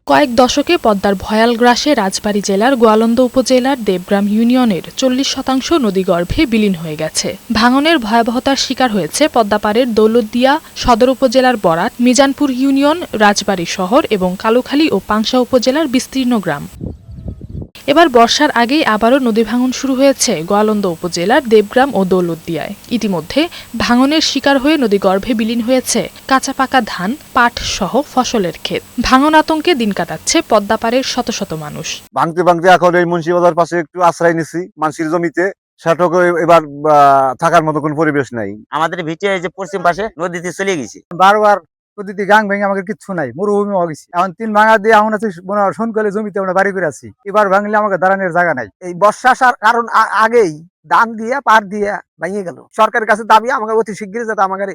কয়েক দশকে পদ্মার ভয়াল গ্রাসে রাজবাড়ী জেলার গোয়ালন্দ উপজেলার দেবগ্রাম ইউনিয়নের ৪০% নদীগর্ভে বিলীন হয়ে গেছে। ভাঙনের ভয়াবহতার শিকার হয়েছে পদ্মাপাড়ের দৌলতদিয়া সদর উপজেলার বরাত, মিজানপুর ইউনিয়ন, রাজবাড়ী শহর এবং কালুখালী ও পাংশা উপজেলার বিস্তীর্ণ গ্রাম। এবার বর্ষার আগেই আবারও নদী ভাঙন শুরু হয়েছে গোয়ালন্দ উপজেলার দেবগ্রাম ও দৌলতদিয়ায়। ইতিমধ্যে ভাঙনের শিকার হয়ে নদীগর্ভে বিলীন হয়েছে কাঁচা পাকা ধান, পাট সহ ফসলের ক্ষেত। ভাঙন আতঙ্কে দিন কাটাচ্ছে পদ্মাপাড়ের শত শত মানুষ। ভাঙতে ভাঙতে এখন এই মুন্সিবাজার পাশে একটু আশ্রয় নিছি মানুষের জমিতে, সেটাকে এবার থাকার মতো কোন পরিবেশ নাই। আমাদের ভিটে এই যে পশ্চিম পাশে নদীতে চলে গেছে। বারবার নদীতে গাং ভেঙে আমাকে কিচ্ছু নাই, মরুভূমি হয়ে গেছি। এখন 3 ভাঙা দিয়ে এখন আছে শোন করে জমিতে আমরা বাড়ি করে আছি। এবার ভাঙলে আমাকে দাঁড়ানোর জায়গা নাই। এই বর্ষা আসার কারণ আগেই ধান দিয়ে পার দিয়ে ভেঙে গেল। সরকারের কাছে দাবি আমাকে অতি শীঘ্রই যাতে আমাদের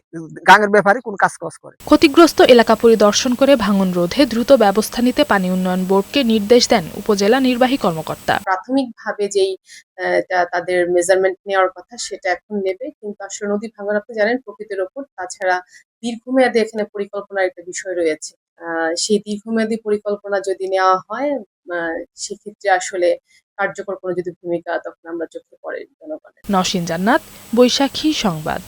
গাঙের ব্যাপারে কোন কাজ করে। ক্ষতিগ্রস্ত এলাকা পরিদর্শন করে ভাঙন রোধে দ্রুত ব্যবস্থা নিতে পানি উন্নয়ন বোর্ডকে নির্দেশ দেন উপজেলা নির্বাহী কর্মকর্তা। প্রাথমিকভাবে যেই তাদের মেজারমেন্ট নেওয়ার কথা সেটা এখন নেবে, কিন্তু আসলে নদী ভাঙন আপনি জানেন প্রকৃতির ওপর, তাছাড়া দীর্ঘমেয়াদী এখানে পরিকল্পনার একটা বিষয় রয়েছে। সেই দীর্ঘমেয়াদী পরিকল্পনা যদি নেওয়া হয় সেক্ষেত্রে আসলে কার্যকর কোনো যদি ভূমিকা তখন আমরা চোখে পড়ে জনগণের। নওশীন জান্নাত, বৈশাখী সংবাদ।